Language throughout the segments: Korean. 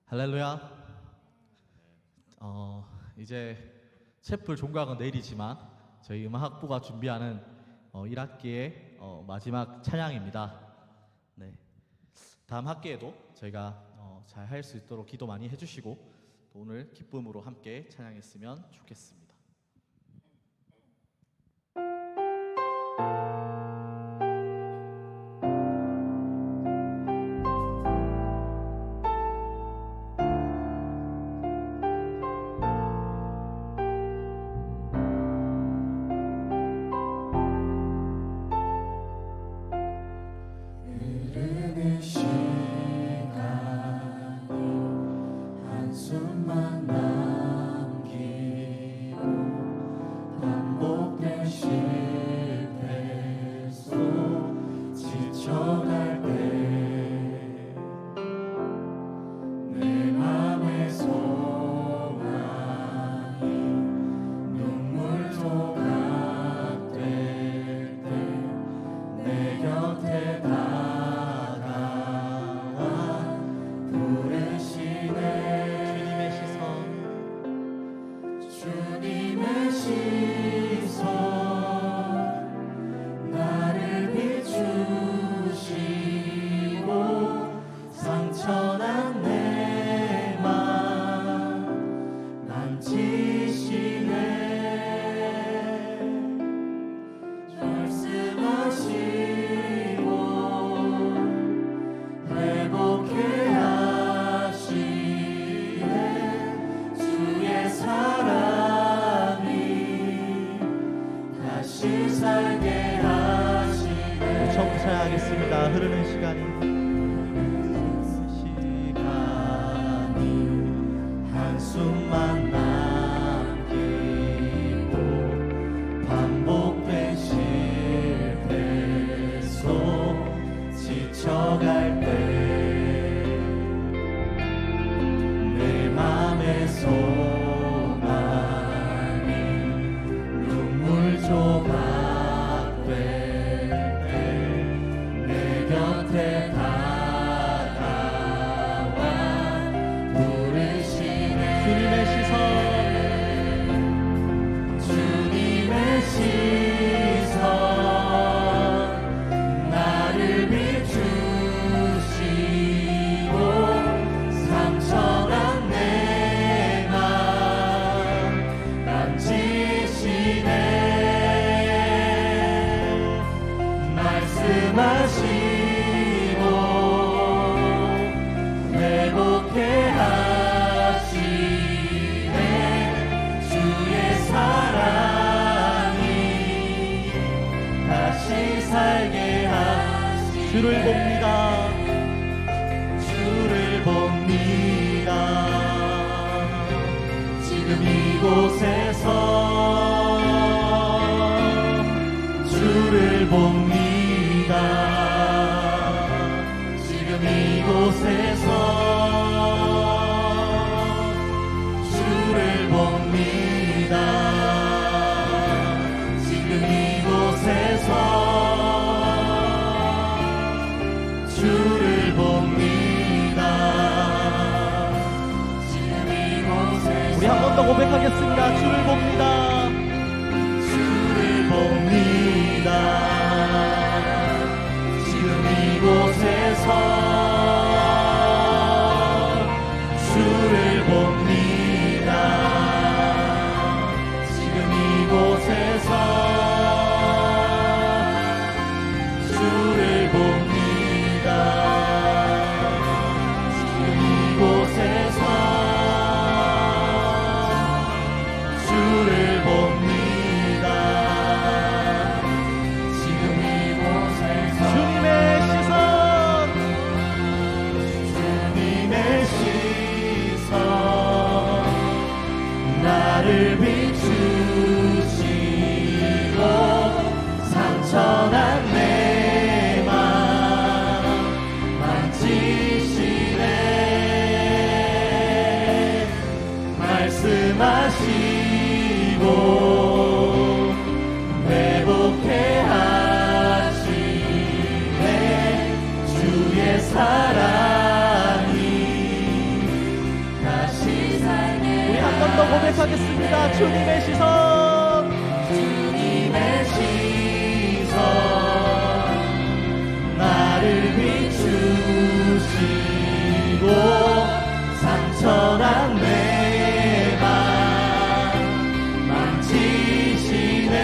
할렐루야. 이제 채플 종강은 내일이지만 저희 음악학부가 준비하는 1학기의 마지막 찬양입니다. 네. 다음 학기에도 저희가 잘 할 수 있도록 기도 많이 해주시고 또 오늘 기쁨으로 함께 찬양했으면 좋겠습니다. 흐르는 시간이 한숨만 남기고 반복된 실패 속 지쳐갈 때 내 맘의 소망이 눈물 조각 될 때 내 곁에 주님의 시선 나를 비추시고 상처난 내 맘 만지시네 말씀하시고 회복해 하시네 주의 사랑이 다시 살게 하시네. 처음부터 찬양하겠습니다. 흐르는 시간이 한숨만 남기고 반복된 실패 속 지쳐갈 때 내 맘의 소망이 눈물 조각 될 때 내 곁에 다가와 부르시네 주님의 시선 나를 비추시고 상처난 내 맘 만지시네 말씀하시고 회복해 하시네 주의 사랑이 다시 살게 하시네 주를 봅니다. 주를 봅니다 지금 이곳에서 주를 봅니다 지금 이곳에서 주를 봅니다 지금 이곳에서 주를 봅니다 지금 이곳에서 우리 한 번 더 고백하겠습니다. 주를 봅니다. 주를 봅니다 지금 이곳에서 주를 봅니다 지금 이곳에서 주를 봅니다 지금 이곳에서 주를 봅니다 고백하겠습니다. 주님의 시선, 주님의 시선 나를 비추시고 상처난 내 맘 만지시네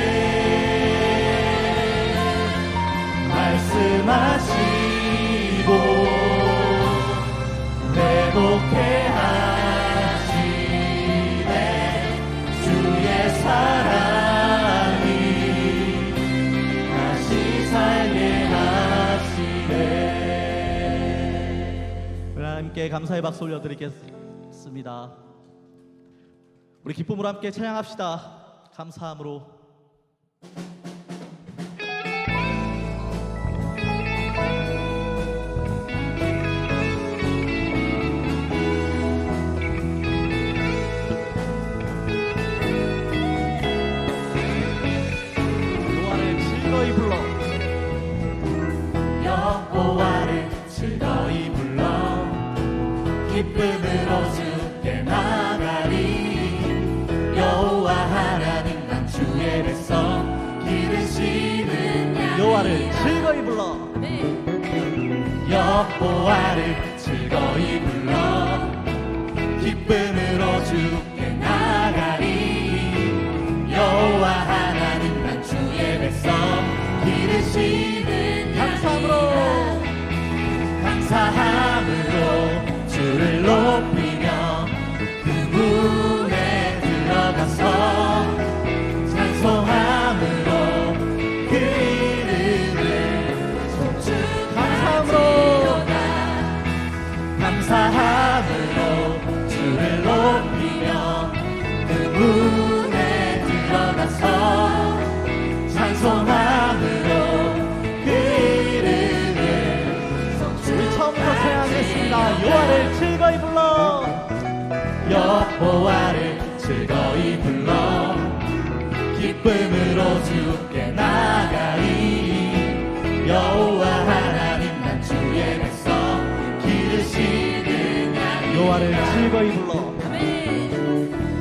말씀하시고 회복해 하시네 주의 사랑이 다시 살게 하시네. 우리 하나님께 감사의 박수 올려드리겠습니다. 우리 기쁨으로 함께 찬양합시다. 감사함으로. 여호와를 즐거이 불러, 여호와를 즐거이 불러 기쁨으로 주께 나가리 여호와 하나님 난 주의 백성 기르시는 양 여호와를 즐거이 불러, 여호와를 즐거이 불러 기쁨으로 주께 나가리 여호와 하나님 난 주의 백성 기르시는 감사함으로, 감사함으로 주를 높이며 그 문에 들어가서 찬송함으로 그 이름을 송축하리로다 감사함으로 주를 높이며 그 문에 들어가서 찬송함으로 그 이름을 우리 처음부터 찬양했습니다. 여호와를 즐거이 불러, 여호와를 즐거이 불러 기쁨으로 주께 나가리 여호와 하나님 난 주의 백성 기르시는 양 여호와를 즐거이 불러,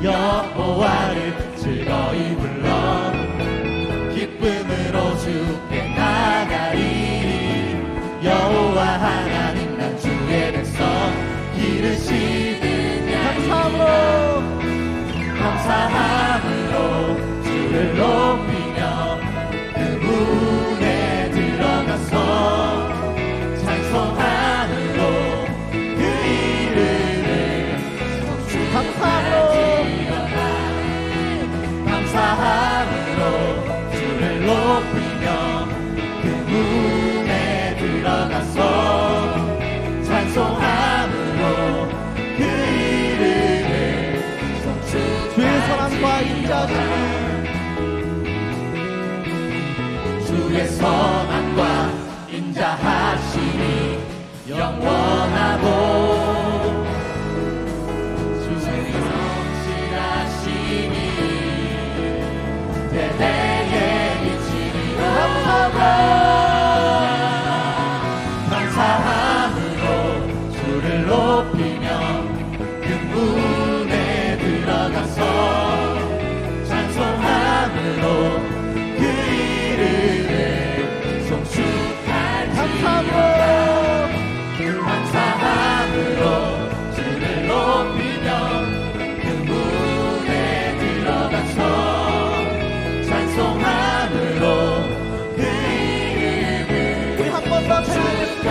여호와를 즐거이 불러 기쁨으로 주께 나가리 여호와 하나님 난 주의 백성 기르시는 양 감사함으로 주를 높이며 그 문에 들어가서 찬송함으로 그 이름을 감사함으로 주를 높이며 그 문에 들어가서 찬송함으로 그 이름을 주의 선함과 인자하심이, 주의 선함과 인자하심이 영원하고 주의 성실하심이 대대에 미치리로다 감사함으로 주를 높이며 그 문에 들어가서 찬송함으로 그 이름을 송축할지어다 감사함으로 주를 높이며 그 문에 들어가서 찬송함으로 그 이름을 우리 한 번 더 찬양하겠습니다.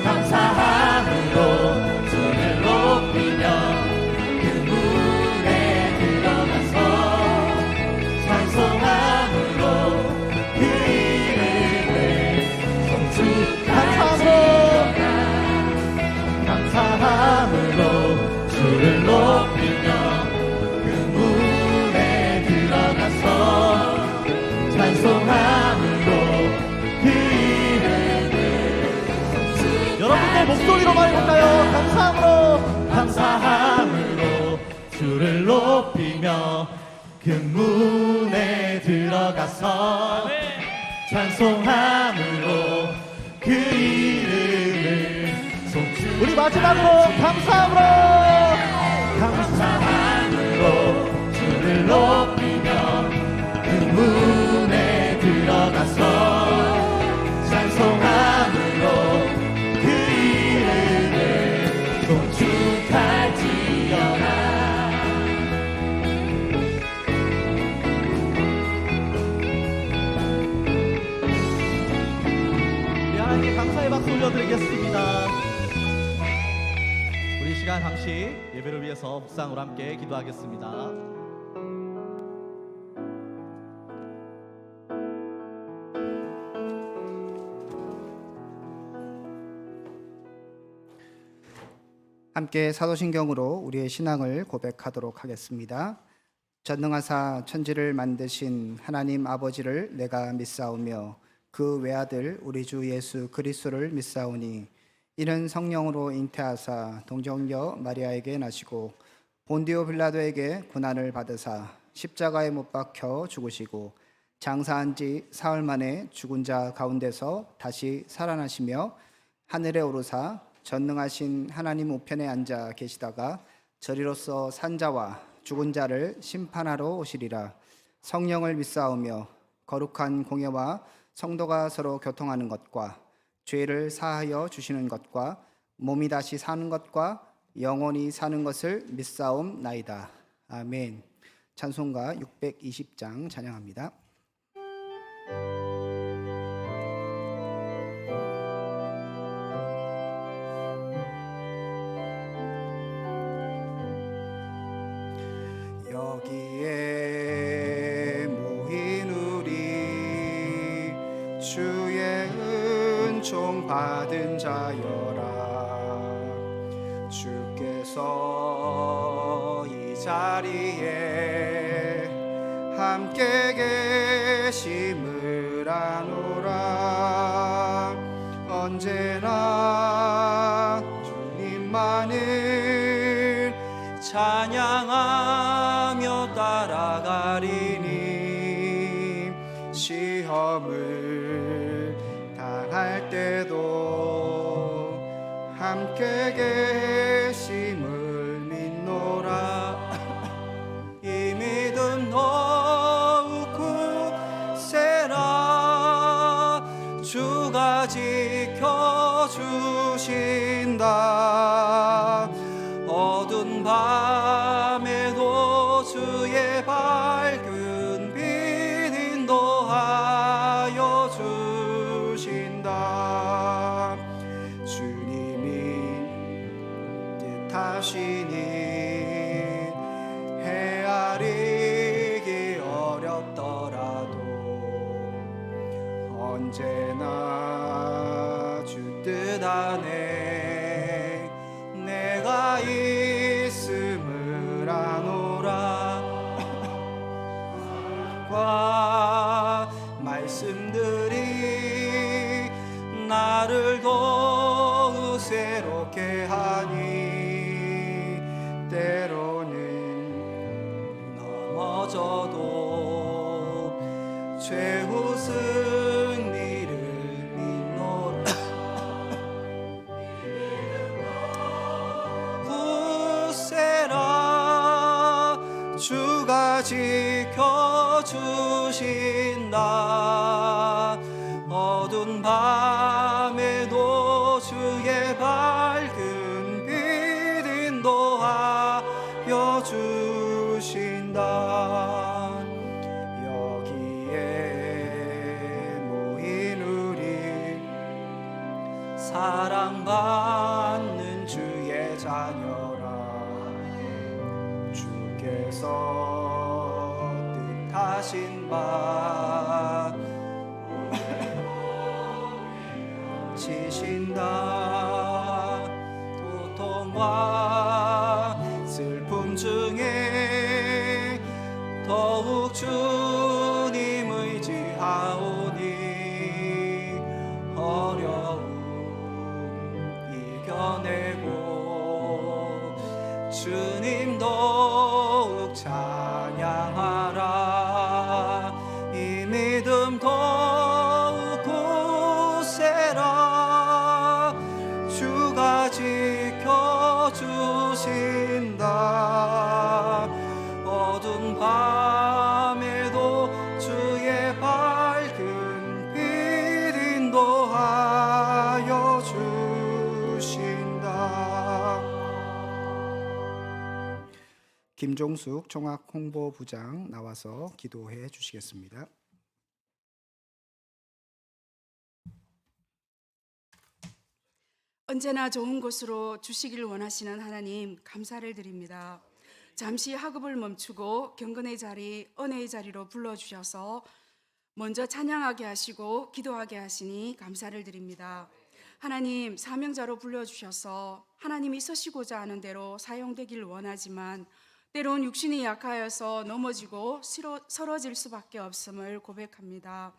감사함으로 주를 높이며 그 문에 들어가서 찬송함으로 그 이름을 송축하리로다 감사함으로 주를 높이며 그 문에 들어가서 찬송함으로 그 이름을 여러분들 목소리로 말해볼까요? 감사함으로 주를 높이며 그 문에 들어가서 찬송함으로 그 이름을 송축 우리 마지막으로 감사함으로 주를 높이며 그 문에 들어가서 찬송함으로 그 이름을 송축할지어다. 우리 하나님 감사의 박수 올려드리겠습니다. 우리 시간 잠시 예배를 위해서 묵상으로 함께 기도하겠습니다. 함께 사도신경으로 우리의 신앙을 고백하도록 하겠습니다. 전능하사 천지를 만드신 하나님 아버지를 내가 믿사오며 그 외아들 우리 주 예수 그리스도를 믿사오니 이는 성령으로 잉태하사 동정녀 마리아에게 나시고 본디오 빌라도에게 고난을 받으사 십자가에 못 박혀 죽으시고 장사한 지 사흘 만에 죽은 자 가운데서 다시 살아나시며 하늘에 오르사 전능하신 하나님 우편에 앉아 계시다가 저리로서 산 자와 죽은 자를 심판하러 오시리라. 성령을 믿사오며 거룩한 공예와 성도가 서로 교통하는 것과 죄를 사하여 주시는 것과 몸이 다시 사는 것과 영원히 사는 것을 믿사옵나이다. 아멘. 찬송가 620장 찬양합니다. 여기에 모인 우리 주의 은총 받은 자여라. 주께서 이 자리에 함께 계심을 아노라. 언제나 주님만을 찬양하며 따라가리니 시험을 당할 때도 함께 계심을 믿노라. 이 믿음 더욱 굳세라. 주가 지켜주신다. 어두운 밤에도 주의 밝은 빛 인도하여 주신다. 주님이 뜻하시니 헤아리기 어렵더라도 언제나 주 뜻 안에 내가 있음을 아노라. 과 말씀들이 나를 더욱 새롭게 하니 때로는 넘어져도 최후 승리를 믿노라. 굳세라. 주가 지켜주신다. 어두운 밤에도 주의 밝은 빛 인도하여 주신다. 여기에 모인 우리 사랑받는 주의 자녀라. 주께서 뜻하신 바 지신다. 고통과 슬픔 중에 더욱 주님 의지하오니 어려움 이겨내고 주님 더욱 찬양하라. 이 믿음 더욱 굳세라. 주가 지켜주 김종숙 종합 홍보부장 나와서 기도해 주시겠습니다. 언제나 좋은 곳으로 주시기를 원하시는 하나님 감사를 드립니다. 잠시 학업을 멈추고 경건의 자리, 은혜의 자리로 불러주셔서 먼저 찬양하게 하시고 기도하게 하시니 감사를 드립니다. 하나님 사명자로 불러주셔서 하나님이 쓰시고자 하는 대로 사용되길 원하지만 때론 육신이 약하여서 넘어지고 쓰러질 수밖에 없음을 고백합니다.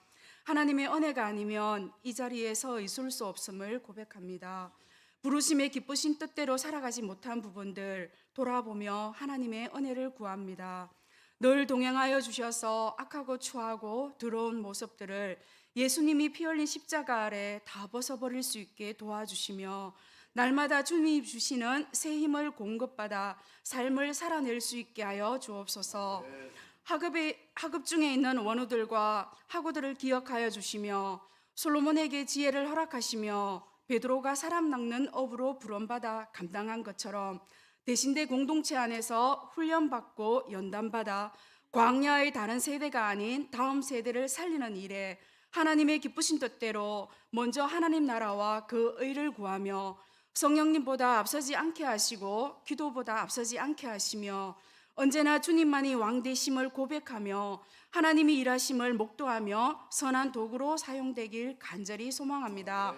하나님의 은혜가 아니면 이 자리에 서 있을 수 없음을 고백합니다. 부르심의 기쁘신 뜻대로 살아가지 못한 부분들 돌아보며 하나님의 은혜를 구합니다. 늘 동행하여 주셔서 악하고 추하고 더러운 모습들을 예수님이 피 흘린 십자가 아래 다 벗어버릴 수 있게 도와주시며 날마다 주님이 주시는 새 힘을 공급받아 삶을 살아낼 수 있게 하여 주옵소서. 학업 중에 있는 원우들과 학우들을 기억하여 주시며 솔로몬에게 지혜를 허락하시며 베드로가 사람 낚는 업으로 부름받아 감당한 것처럼 대신대 공동체 안에서 훈련받고 연단받아 광야의 다른 세대가 아닌 다음 세대를 살리는 일에 하나님의 기쁘신 뜻대로 먼저 하나님 나라와 그 의를 구하며 성령님보다 앞서지 않게 하시고 기도보다 앞서지 않게 하시며 언제나 주님만이 왕되심을 고백하며 하나님이 일하심을 목도하며 선한 도구로 사용되길 간절히 소망합니다.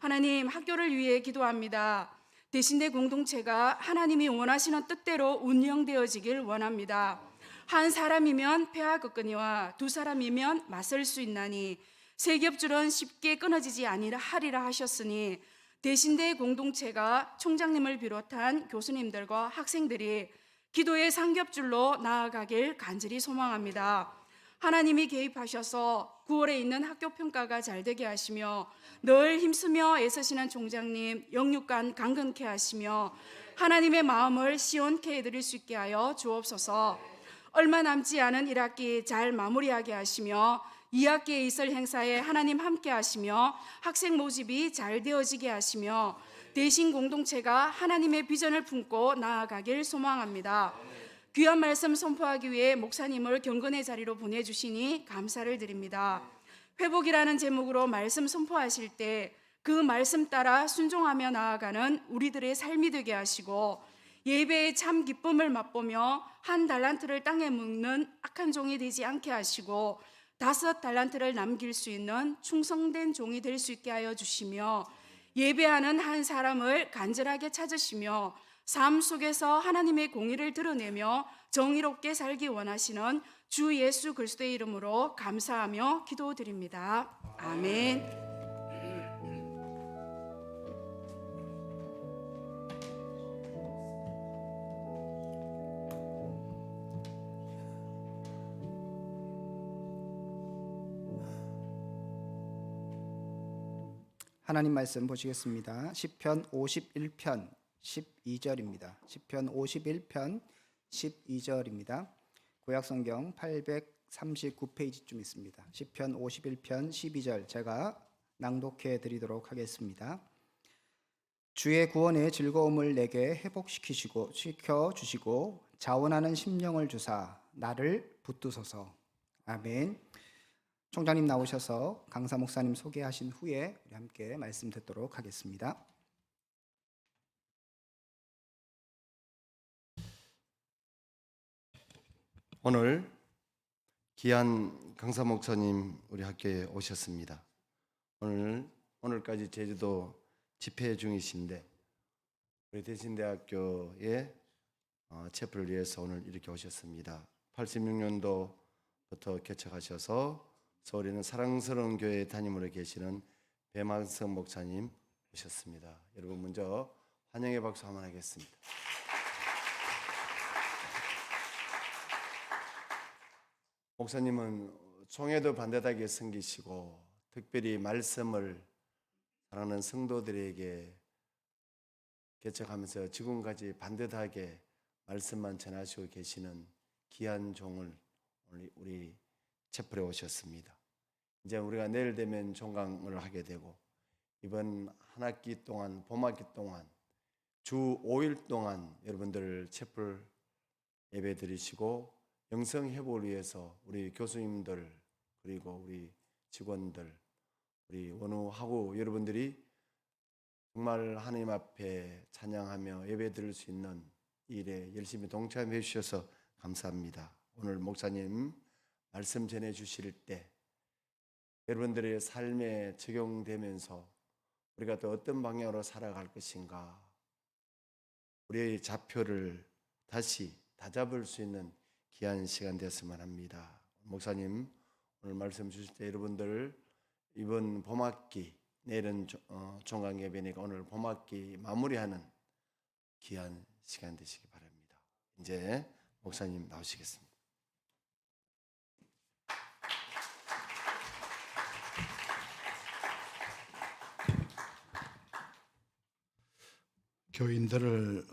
하나님, 학교를 위해 기도합니다. 대신대 공동체가 하나님이 원하시는 뜻대로 운영되어지길 원합니다. 한 사람이면 폐하거거니와 두 사람이면 맞설 수 있나니 세 겹줄은 쉽게 끊어지지 아니하리라 하셨으니 대신대 공동체가 총장님을 비롯한 교수님들과 학생들이 기도의 삼겹줄로 나아가길 간절히 소망합니다. 하나님이 개입하셔서 9월에 있는 학교 평가가 잘 되게 하시며 늘 힘쓰며 애쓰시는 총장님 영육간 강건케 하시며 하나님의 마음을 시원케 해드릴 수 있게 하여 주옵소서. 얼마 남지 않은 1학기 잘 마무리하게 하시며 2학기에 있을 행사에 하나님 함께 하시며 학생 모집이 잘 되어지게 하시며 대신 공동체가 하나님의 비전을 품고 나아가길 소망합니다. 귀한 말씀 선포하기 위해 목사님을 경건의 자리로 보내주시니 감사를 드립니다. 회복이라는 제목으로 말씀 선포하실 때 그 말씀 따라 순종하며 나아가는 우리들의 삶이 되게 하시고 예배의 참 기쁨을 맛보며 한 달란트를 땅에 묻는 악한 종이 되지 않게 하시고 5 달란트를 남길 수 있는 충성된 종이 될 수 있게 하여 주시며 예배하는 한 사람을 간절하게 찾으시며 삶 속에서 하나님의 공의를 드러내며 정의롭게 살기 원하시는 주 예수 그리스도의 이름으로 감사하며 기도드립니다. 아멘. 하나님 말씀 보시겠습니다. 시편 51편 12절입니다. 시편 51편 12절입니다. 구약성경 839페이지쯤 있습니다. 시편 51편 12절 제가 낭독해 드리도록 하겠습니다. 주의 구원의 즐거움을 내게 회복시키시고 시켜주시고 자원하는 심령을 주사 나를 붙드소서. 아멘. 총장님 나오셔서 강사 목사님 소개하신 후에 우리 함께 말씀 듣도록 하겠습니다. 오늘 귀한 강사 목사님 우리 학교에 오셨습니다. 오늘까지 제주도 집회 중이신데 우리 대신대학교의 체프를 위해서 오늘 이렇게 오셨습니다. 86년도부터 개척하셔서 서울에 있는 사랑스러운 교회에 담임으로 계시는 배만성 목사님 오셨습니다. 여러분 먼저 환영의 박수 한번 하겠습니다. 목사님은 총회도 반듯하게 섬기시고 특별히 말씀을 사랑하는 성도들에게 개척하면서 지금까지 반듯하게 말씀만 전하시고 계시는 귀한 종을 우리 채플에 오셨습니다. 이제 우리가 내일 되면 종강을 하게 되고 이번 한 학기 동안 봄학기 동안 주 5일 동안 여러분들 채플에 예배 드리시고 영성 회복을 위해서 우리 교수님들 그리고 우리 직원들 우리 원우하고 여러분들이 정말 하나님 앞에 찬양하며 예배 드릴 수 있는 일에 열심히 동참해 주셔서 감사합니다. 오늘 목사님 말씀 전해 주실 때 여러분들의 삶에 적용되면서 우리가 또 어떤 방향으로 살아갈 것인가 우리의 좌표를 다시 다잡을 수 있는 귀한 시간 되었으면 합니다. 목사님 오늘 말씀 주실 때 여러분들 이번 봄학기 내일은 종강 예배니까 오늘 봄학기 마무리하는 귀한 시간 되시기 바랍니다. 이제 목사님 나오시겠습니다. 교인들을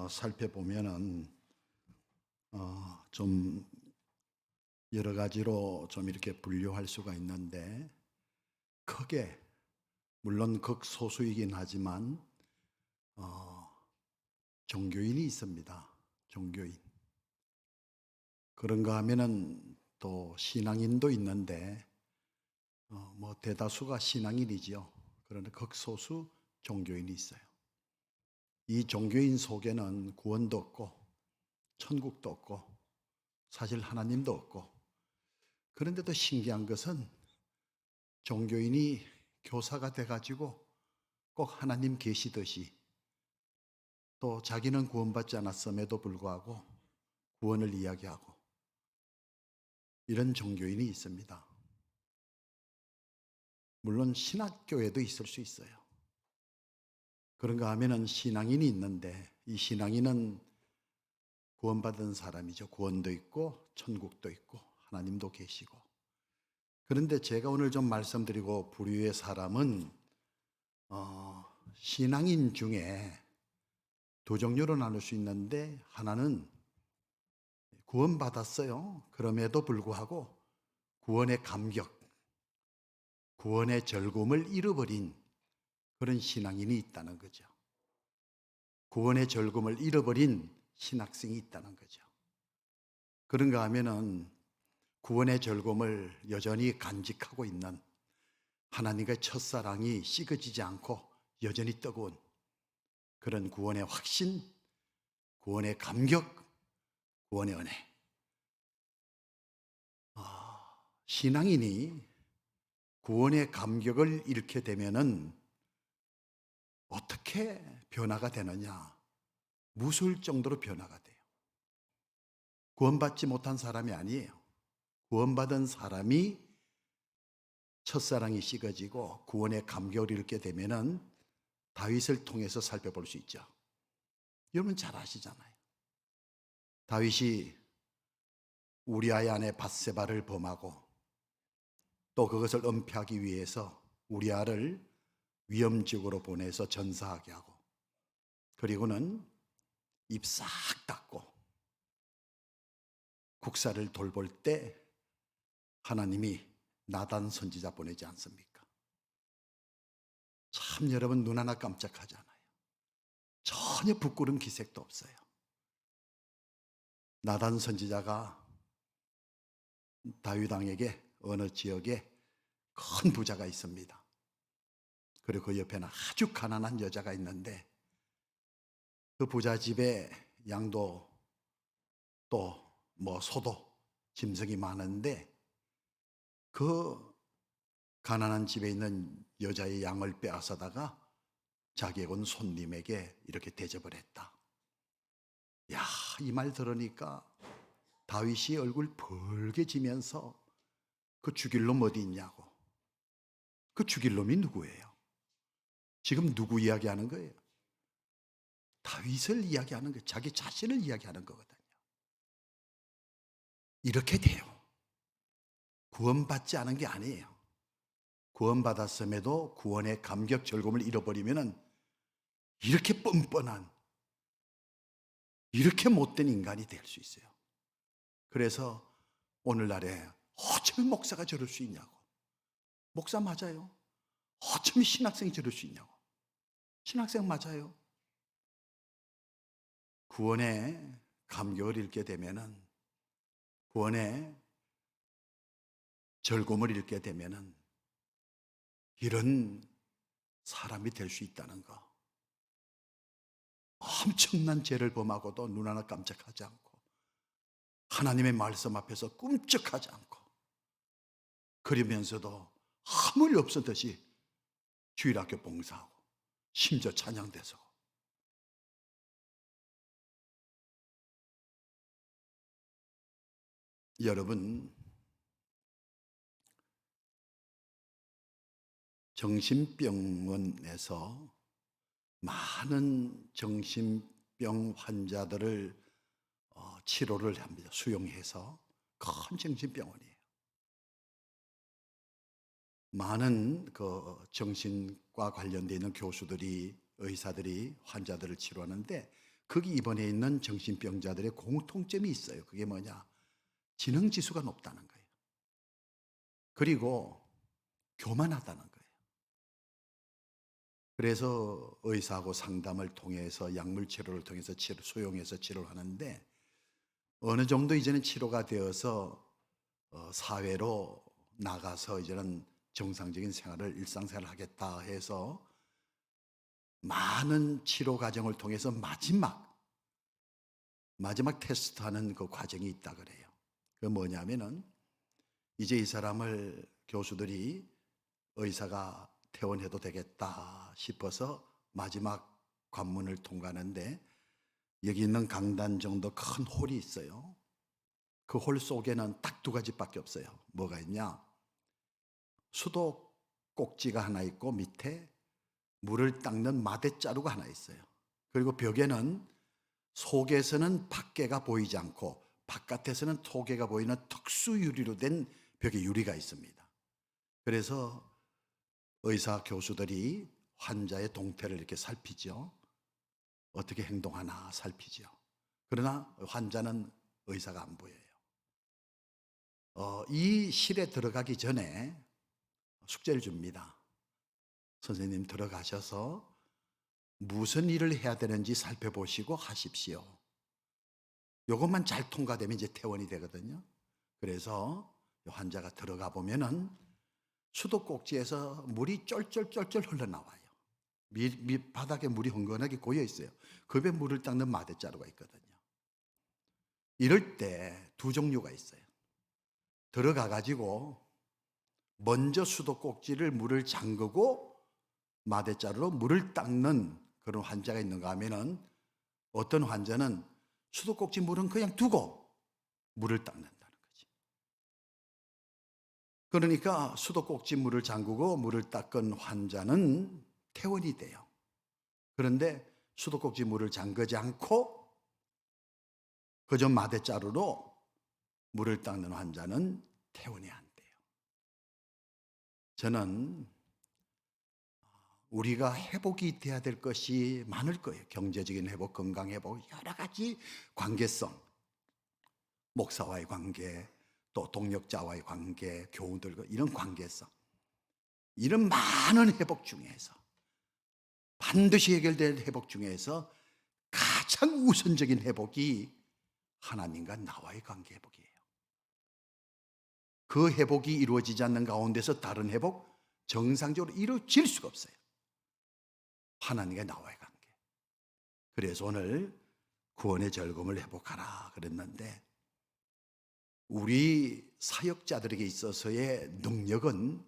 살펴보면은 좀 여러 가지로 좀 이렇게 분류할 수가 있는데 크게 물론 극소수이긴 하지만 종교인이 있습니다. 종교인. 그런가 하면은 또 신앙인도 있는데 뭐 대다수가 신앙인이죠. 그런데 극소수 종교인이 있어요. 이 종교인 속에는 구원도 없고 천국도 없고 사실 하나님도 없고 그런데도 신기한 것은 종교인이 교사가 돼가지고 꼭 하나님 계시듯이 또 자기는 구원받지 않았음에도 불구하고 구원을 이야기하고 이런 종교인이 있습니다. 물론 신학교에도 있을 수 있어요. 그런가 하면은 신앙인이 있는데 이 신앙인은 구원받은 사람이죠. 구원도 있고 천국도 있고 하나님도 계시고. 그런데 제가 오늘 좀 말씀드리고 부류의 사람은 신앙인 중에 두 종류로 나눌 수 있는데 하나는 구원받았어요. 그럼에도 불구하고 구원의 감격, 구원의 즐거움을 잃어버린 그런 신앙인이 있다는 거죠. 구원의 즐거움을 잃어버린 신학생이 있다는 거죠. 그런가 하면은 구원의 즐거움을 여전히 간직하고 있는 하나님의 첫사랑이 식어지지 않고 여전히 뜨거운 그런 구원의 확신, 구원의 감격, 구원의 은혜. 신앙인이 구원의 감격을 잃게 되면은 어떻게 변화가 되느냐? 무서울 정도로 변화가 돼요. 구원받지 못한 사람이 아니에요. 구원받은 사람이 첫사랑이 식어지고 구원의 감격을 잃게 되면은 다윗을 통해서 살펴볼 수 있죠. 여러분 잘 아시잖아요. 다윗이 우리아의 아내 밧세바를 범하고 또 그것을 은폐하기 위해서 우리아를 위험 지역으로 보내서 전사하게 하고 그리고는 입 싹 닫고 국사를 돌볼 때 하나님이 나단 선지자 보내지 않습니까? 참 여러분 눈 하나 깜짝하잖아요. 전혀 부끄러운 기색도 없어요. 나단 선지자가 다윗 왕에게 어느 지역에 큰 부자가 있습니다. 그리고 그 옆에는 아주 가난한 여자가 있는데 그 부자 집에 양도 또 뭐 소도 짐승이 많은데 그 가난한 집에 있는 여자의 양을 빼앗아다가 자기의 온 손님에게 이렇게 대접을 했다. 야, 이 말 들으니까 다윗이 얼굴 벌게지면서 그 죽일 놈 어디 있냐고. 그 죽일 놈이 누구예요? 지금 누구 이야기하는 거예요? 다윗을 이야기하는 거예요. 자기 자신을 이야기하는 거거든요. 이렇게 돼요. 구원받지 않은 게 아니에요. 구원받았음에도 구원의 감격 즐거움을 잃어버리면 이렇게 뻔뻔한 이렇게 못된 인간이 될 수 있어요. 그래서 오늘날에 어쩌면 목사가 저럴 수 있냐고. 목사 맞아요. 어쩌면 신학생이 저럴 수 있냐고. 신학생 맞아요. 구원의 감격을 잃게 되면은, 구원의 즐거움을 잃게 되면은 이런 사람이 될 수 있다는 거. 엄청난 죄를 범하고도 눈 하나 깜짝하지 않고 하나님의 말씀 앞에서 꿈쩍하지 않고, 그러면서도 아무 일 없었듯이 주일학교 봉사하고 심지어 찬양대서. 여러분, 정신병원에서 많은 정신병 환자들을 치료를 합니다. 수용해서. 큰 정신병원이에요. 많은 그 정신과 관련되어 있는 교수들이, 의사들이 환자들을 치료하는데, 거기 입원해 있는 정신병자들의 공통점이 있어요. 그게 뭐냐? 지능지수가 높다는 거예요. 그리고 교만하다는 거예요. 그래서 의사하고 상담을 통해서, 약물 치료를 통해서 수용해서 치료를 하는데, 어느 정도 이제는 치료가 되어서 사회로 나가서 이제는 정상적인 생활을, 일상생활을 하겠다 해서 많은 치료 과정을 통해서 마지막 테스트하는 그 과정이 있다 그래요. 그 뭐냐면은, 이제 이 사람을 교수들이 의사가 퇴원해도 되겠다 싶어서 마지막 관문을 통과하는데, 여기 있는 강단 정도 큰 홀이 있어요. 그 홀 속에는 딱 두 가지밖에 없어요. 뭐가 있냐? 수도 꼭지가 하나 있고 밑에 물을 닦는 마대자루가 하나 있어요. 그리고 벽에는 속에서는 밖에가 보이지 않고 바깥에서는 속에가 보이는 특수 유리로 된 벽에 유리가 있습니다. 그래서 의사 교수들이 환자의 동태를 이렇게 살피죠. 어떻게 행동하나 살피죠. 그러나 환자는 의사가 안 보여요. 이 실에 들어가기 전에 숙제를 줍니다. 선생님 들어가셔서 무슨 일을 해야 되는지 살펴보시고 하십시오. 이것만 잘 통과되면 이제 퇴원이 되거든요. 그래서 환자가 들어가 보면은 수도꼭지에서 물이 쫄쫄쫄쫄 흘러나와요. 바닥에 물이 흥건하게 고여 있어요. 그 배에 물을 닦는 마대자루가 있거든요. 이럴 때 두 종류가 있어요. 들어가 가지고 먼저 수도꼭지를 물을 잠그고 마대자루로 물을 닦는 그런 환자가 있는가 하면은, 어떤 환자는 수도꼭지 물은 그냥 두고 물을 닦는다는 거지. 그러니까 수도꼭지 물을 잠그고 물을 닦은 환자는 퇴원이 돼요. 그런데 수도꼭지 물을 잠그지 않고 그저 마대자루로 물을 닦는 환자는 퇴원이 안 돼요. 저는 우리가 회복이 돼야 될 것이 많을 거예요. 경제적인 회복, 건강 회복, 여러 가지 관계성, 목사와의 관계, 또 동력자와의 관계, 교우들과 이런 관계성, 이런 많은 회복 중에서 반드시 해결될 회복 중에서 가장 우선적인 회복이 하나님과 나와의 관계 회복이에요. 그 회복이 이루어지지 않는 가운데서 다른 회복, 정상적으로 이루어질 수가 없어요. 하나님과 나와의 관계. 그래서 오늘 구원의 즐거움을 회복하라 그랬는데, 우리 사역자들에게 있어서의 능력은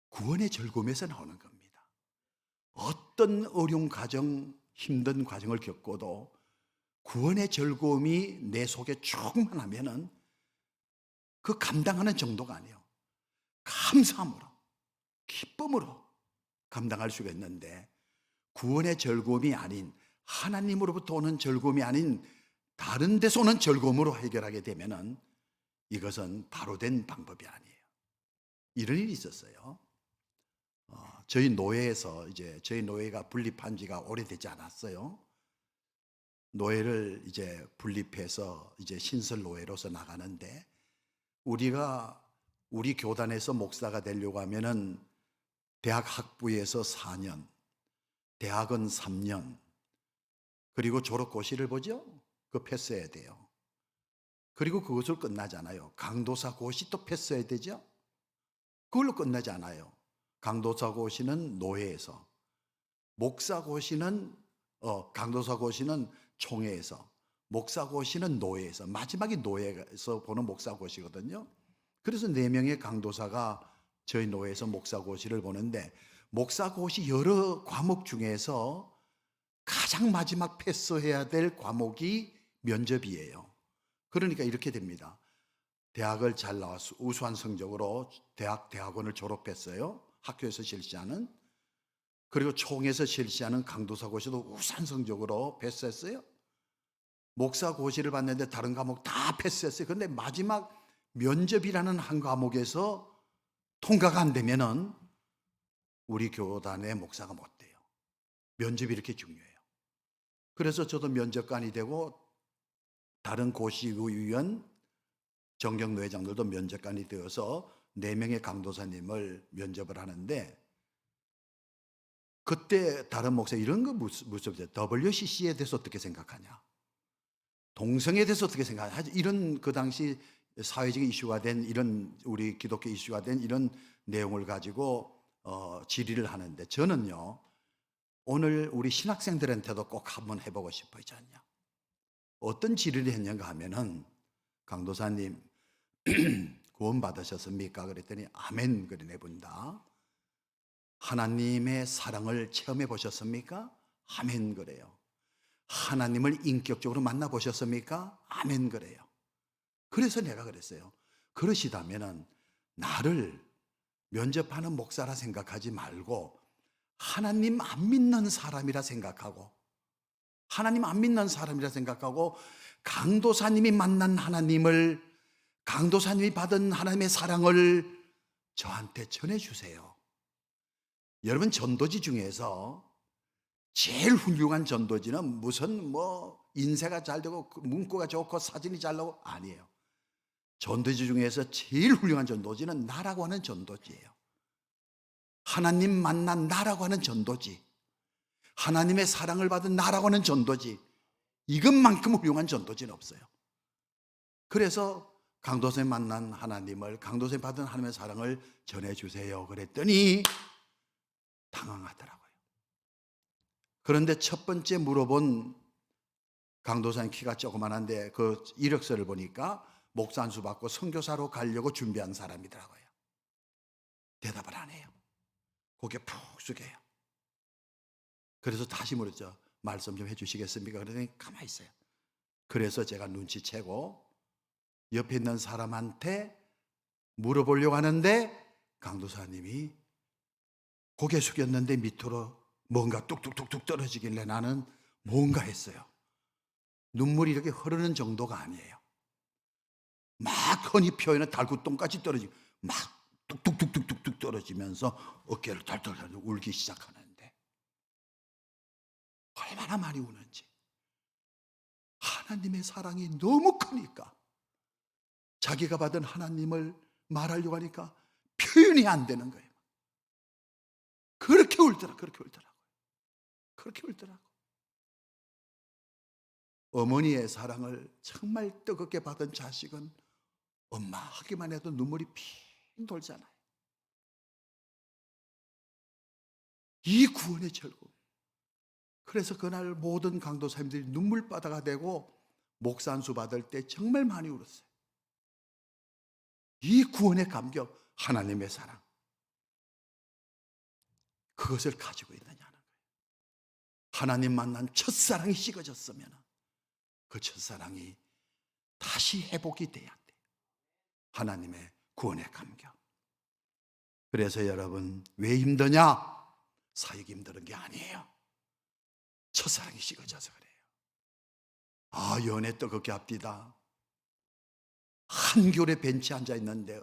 구원의 즐거움에서 나오는 겁니다. 어떤 어려운 과정, 힘든 과정을 겪고도 구원의 즐거움이 내 속에 충만하면은 그 감당하는 정도가 아니에요. 감사함으로, 기쁨으로 감당할 수가 있는데, 구원의 즐거움이 아닌, 하나님으로부터 오는 즐거움이 아닌 다른 데서 오는 즐거움으로 해결하게 되면은 이것은 바로 된 방법이 아니에요. 이런 일이 있었어요. 저희 노예에서, 이제 저희 노예가 분립한 지가 오래되지 않았어요. 노예를 이제 분립해서 이제 신설 노예로서 나가는데, 우리 교단에서 목사가 되려고 하면은 대학 학부에서 4년, 대학은 3년, 그리고 졸업고시를 보죠. 그거 패스해야 돼요. 그리고 그것으로 끝나지 않아요. 강도사 고시 또 패스해야 되죠. 그걸로 끝나지 않아요. 강도사 고시는 노회에서, 목사 고시는 강도사 고시는 총회에서, 목사 고시는 노회에서, 마지막이 노회에서 보는 목사 고시거든요. 그래서 4명의 강도사가 저희 노회에서 목사 고시를 보는데, 목사 고시 여러 과목 중에서 가장 마지막 패스해야 될 과목이 면접이에요. 그러니까 이렇게 됩니다. 대학을 잘 나와서 우수한 성적으로 대학원을 졸업했어요. 학교에서 실시하는. 그리고 총에서 실시하는 강도사 고시도 우수한 성적으로 패스했어요. 목사 고시를 봤는데 다른 과목 다 패스했어요. 그런데 마지막 면접이라는 한 과목에서 통과가 안 되면은 우리 교단의 목사가 못 돼요. 면접이 이렇게 중요해요. 그래서 저도 면접관이 되고 다른 고시위원, 정경노회장들도 면접관이 되어서 4명의 강도사님을 면접을 하는데, 그때 다른 목사 이런 거 물어보죠. WCC에 대해서 어떻게 생각하냐, 동성애에 대해서 어떻게 생각하냐, 이런 그 당시 사회적인 이슈가 된, 이런 우리 기독교 이슈가 된 이런 내용을 가지고 질의를 하는데, 저는요 오늘 우리 신학생들한테도 꼭 한번 해보고 싶어지 않냐. 어떤 질의를 했는가 하면은, 강도사님 구원 받으셨습니까? 그랬더니 아멘 그래 내본다. 하나님의 사랑을 체험해 보셨습니까? 아멘 그래요. 하나님을 인격적으로 만나 보셨습니까? 아멘 그래요. 그래서 내가 그랬어요. 그러시다면은 나를 면접하는 목사라 생각하지 말고 하나님 안 믿는 사람이라 생각하고, 하나님 안 믿는 사람이라 생각하고, 강도사님이 만난 하나님을, 강도사님이 받은 하나님의 사랑을 저한테 전해주세요. 여러분, 전도지 중에서 제일 훌륭한 전도지는 무슨 인쇄가 잘 되고 문구가 좋고 사진이 잘 나오고 아니에요. 전도지 중에서 제일 훌륭한 전도지는 나라고 하는 전도지예요. 하나님 만난 나라고 하는 전도지, 하나님의 사랑을 받은 나라고 하는 전도지, 이것만큼 훌륭한 전도지는 없어요. 그래서 강도사님 만난 하나님을, 강도사님 받은 하나님의 사랑을 전해주세요 그랬더니 당황하더라고요. 그런데 첫 번째 물어본, 강도사님 키가 조그만한데 그 이력서를 보니까 목사 안수 받고 선교사로 가려고 준비한 사람이더라고요. 대답을 안 해요. 고개 푹 숙여요. 그래서 다시 물었죠. 말씀 좀 해주시겠습니까? 그러더니 가만히 있어요. 그래서 제가 눈치채고 옆에 있는 사람한테 물어보려고 하는데, 강도사님이 고개 숙였는데 밑으로 뭔가 뚝뚝뚝뚝 떨어지길래 나는 뭔가 했어요. 눈물이 이렇게 흐르는 정도가 아니에요. 막 흔히 표현은 달구똥까지 떨어지고 막 뚝뚝뚝뚝뚝 떨어지면서 어깨를 덜덜덜 울기 시작하는데, 얼마나 많이 우는지. 하나님의 사랑이 너무 크니까, 자기가 받은 하나님을 말하려고 하니까 표현이 안 되는 거예요. 그렇게 울더라고요. 그렇게 울더라고요. 어머니의 사랑을 정말 뜨겁게 받은 자식은 엄마 하기만 해도 눈물이 핑 돌잖아요. 이 구원의 즐거움. 그래서 그날 모든 강도사님들이 눈물바다가 되고 목사 안수 받을 때 정말 많이 울었어요. 이 구원의 감격, 하나님의 사랑, 그것을 가지고 있느냐는 거예요. 하나님 만난 첫사랑이 식어졌으면 그 첫사랑이 다시 회복이 돼야 돼요. 하나님의 구원의 감격. 그래서 여러분, 왜 힘드냐? 사역이 힘든 게 아니에요. 첫사랑이 식어져서 그래요. 연애 뜨겁게 합디다. 한겨울에 벤치에 앉아 있는데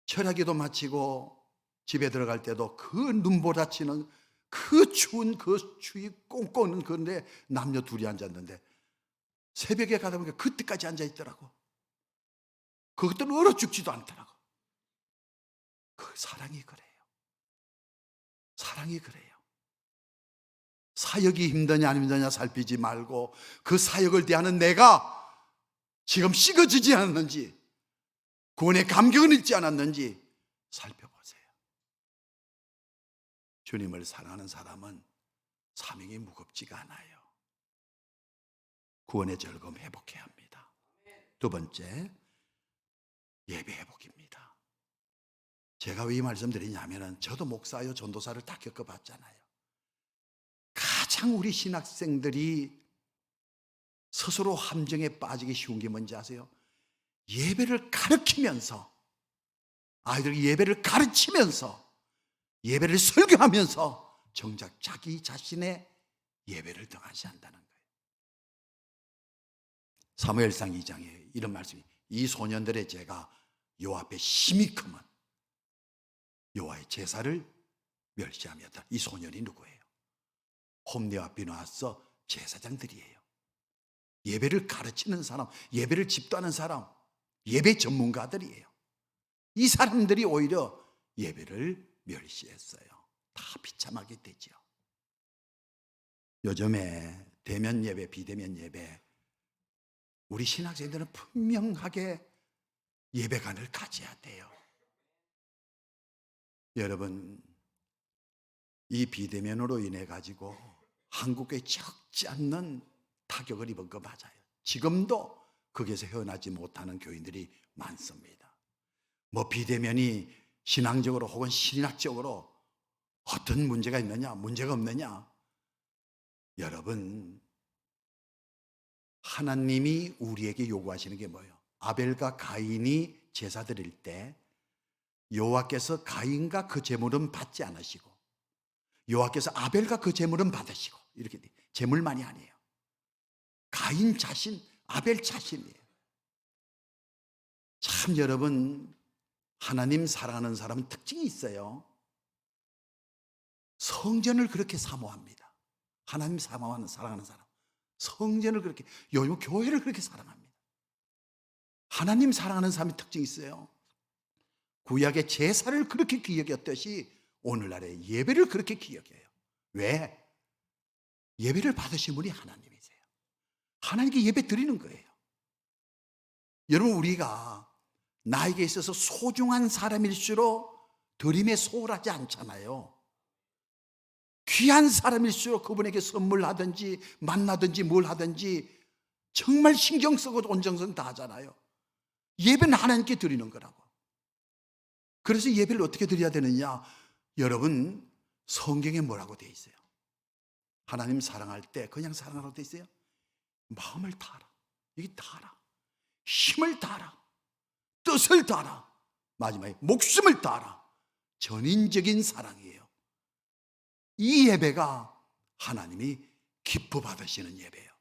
철야기도 마치고 집에 들어갈 때도 그 눈보라치는 그 추운 그 추위 꽁꽁, 그런데 남녀 둘이 앉았는데 새벽에 가다 보니까 그때까지 앉아 있더라고. 그것들은 얼어 죽지도 않더라고. 그 사랑이 그래요. 사랑이 그래요. 사역이 힘드냐 안 힘드냐 살피지 말고 그 사역을 대하는 내가 지금 식어지지 않았는지, 구원의 감격을 잃지 않았는지 살펴보세요. 주님을 사랑하는 사람은 사명이 무겁지가 않아요. 구원의 즐거움 회복해야 합니다. 두 번째, 예배 회복입니다. 제가 왜 이 말씀 드리냐면 저도 목사요 전도사를 다 겪어봤잖아요. 가장 우리 신학생들이 스스로 함정에 빠지기 쉬운 게 뭔지 아세요? 예배를 가르치면서, 아이들이 예배를 가르치면서, 예배를 설교하면서 정작 자기 자신의 예배를 등한시한다는 거예요. 사무엘상 2장에 이런 말씀이, 이 소년들의 죄가 여호와 앞에 심히 크면 여호와의 제사를 멸시하였다. 이 소년이 누구예요? 홈리와 비누아서 제사장들이에요. 예배를 가르치는 사람, 예배를 집도하는 사람, 예배 전문가들이에요. 이 사람들이 오히려 예배를 멸시했어요. 다 비참하게 되죠. 요즘에 대면 예배, 비대면 예배, 우리 신학생들은 분명하게 예배관을 가져야 돼요. 여러분, 이 비대면으로 인해 가지고 한국에 적지 않는 타격을 입은 거 맞아요. 지금도 거기에서 헤어나지 못하는 교인들이 많습니다. 뭐 비대면이 신앙적으로 혹은 신학적으로 어떤 문제가 있느냐, 문제가 없느냐? 여러분, 하나님이 우리에게 요구하시는 게 뭐예요? 아벨과 가인이 제사 드릴 때 여호와께서 가인과 그 제물은 받지 않으시고 여호와께서 아벨과 그 제물은 받으시고, 이렇게 돼. 제물만이 아니에요. 가인 자신, 아벨 자신이에요. 참 여러분, 하나님 사랑하는 사람은 특징이 있어요. 성전을 그렇게 사모합니다. 하나님 사랑하는 사람, 성전을 그렇게, 요즘 교회를 그렇게 사랑합니다. 하나님 사랑하는 사람의 특징이 있어요. 구약의 제사를 그렇게 귀하게 여겼듯이 오늘날의 예배를 그렇게 귀하게 해요. 왜? 예배를 받으신 분이 하나님이세요. 하나님께 예배 드리는 거예요. 여러분, 우리가 나에게 있어서 소중한 사람일수록 드림에 소홀하지 않잖아요. 귀한 사람일수록 그분에게 선물하든지 만나든지 뭘 하든지 정말 신경 쓰고 온 정성 다 하잖아요. 예배는 하나님께 드리는 거라고. 그래서 예배를 어떻게 드려야 되느냐? 여러분, 성경에 뭐라고 돼 있어요? 하나님 사랑할 때 그냥 사랑하라고 돼 있어요? 마음을 다하라, 이게 다하라, 힘을 다하라, 뜻을 다하라, 마지막에 목숨을 다하라. 전인적인 사랑이에요. 이 예배가 하나님이 기뻐 받으시는 예배예요.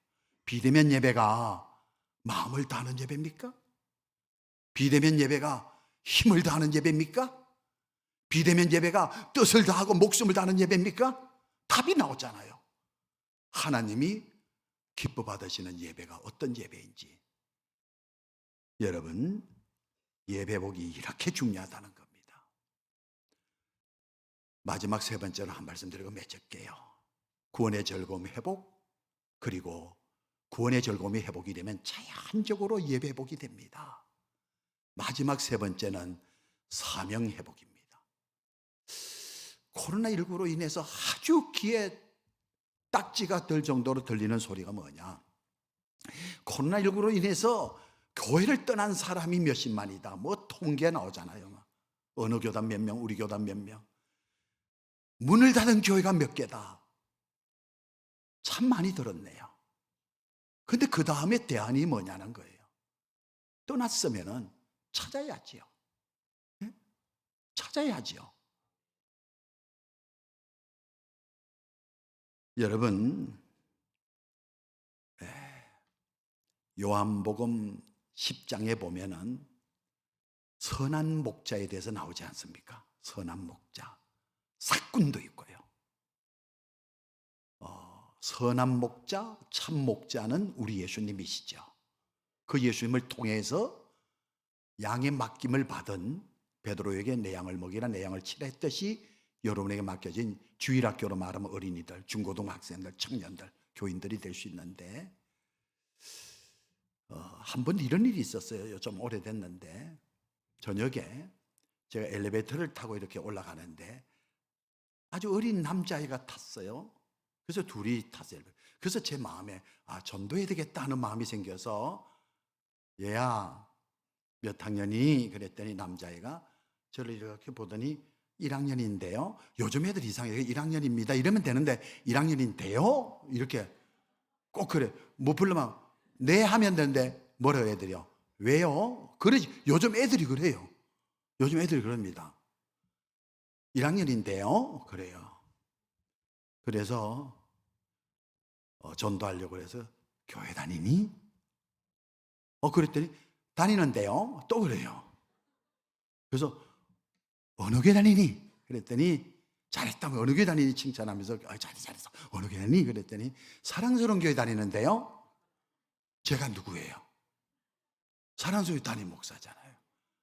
비대면 예배가 마음을 다하는 예배입니까? 비대면 예배가 힘을 다하는 예배입니까? 비대면 예배가 뜻을 다하고 목숨을 다하는 예배입니까? 답이 나오잖아요. 하나님이 기뻐 받으시는 예배가 어떤 예배인지. 여러분, 예배복이 이렇게 중요하다는 겁니다. 마지막 세 번째로 한 말씀 드리고 맺을게요. 구원의 즐거움 회복, 그리고 구원의 즐거움이 회복이 되면 자연적으로 예배 회복이 됩니다. 마지막 세 번째는 사명 회복입니다. 코로나19로 인해서 아주 귀에 딱지가 들 정도로 들리는 소리가 뭐냐? 코로나19로 인해서 교회를 떠난 사람이 몇십만이다, 뭐 통계 나오잖아요. 어느 교단 몇 명, 우리 교단 몇 명. 문을 닫은 교회가 몇 개다. 참 많이 들었네요. 근데 그 다음에 대안이 뭐냐는 거예요. 떠났으면은 찾아야지요. 찾아야지요. 여러분, 요한복음 10장에 보면은 선한 목자에 대해서 나오지 않습니까? 선한 목자, 사꾼도 있고요. 선한 목자, 참 목자는 우리 예수님이시죠. 그 예수님을 통해서 양의 맡김을 받은 베드로에게 내 양을 먹이라, 내 양을 치라 했듯이 여러분에게 맡겨진 주일학교로 말하면 어린이들, 중고등학생들, 청년들, 교인들이 될 수 있는데 한 번 이런 일이 있었어요. 좀 오래됐는데 저녁에 제가 엘리베이터를 타고 이렇게 올라가는데 아주 어린 남자애가 탔어요. 그래서 둘이 탔어요. 그래서 제 마음에 전도해야 되겠다 하는 마음이 생겨서 얘야 몇 학년이? 그랬더니 남자애가 저를 이렇게 보더니 1학년인데요. 요즘 애들 이상해요. 1학년입니다. 이러면 되는데 1학년인데요? 이렇게 꼭 그래. 못 부르면 네 하면 되는데 뭐라고 해야 돼요? 왜요? 그러지. 요즘 애들이 그래요. 요즘 애들이 그럽니다. 1학년인데요? 그래요. 그래서 전도하려고 해서 교회 다니니? 그랬더니 다니는데요? 또 그래요. 그래서 어느 교회 다니니? 그랬더니 잘했다며 어느 교회 다니니? 칭찬하면서 잘했어. 어느 교회 다니니? 그랬더니 사랑스러운 교회 다니는데요? 제가 누구예요? 사랑스러운 교회 담임 목사잖아요.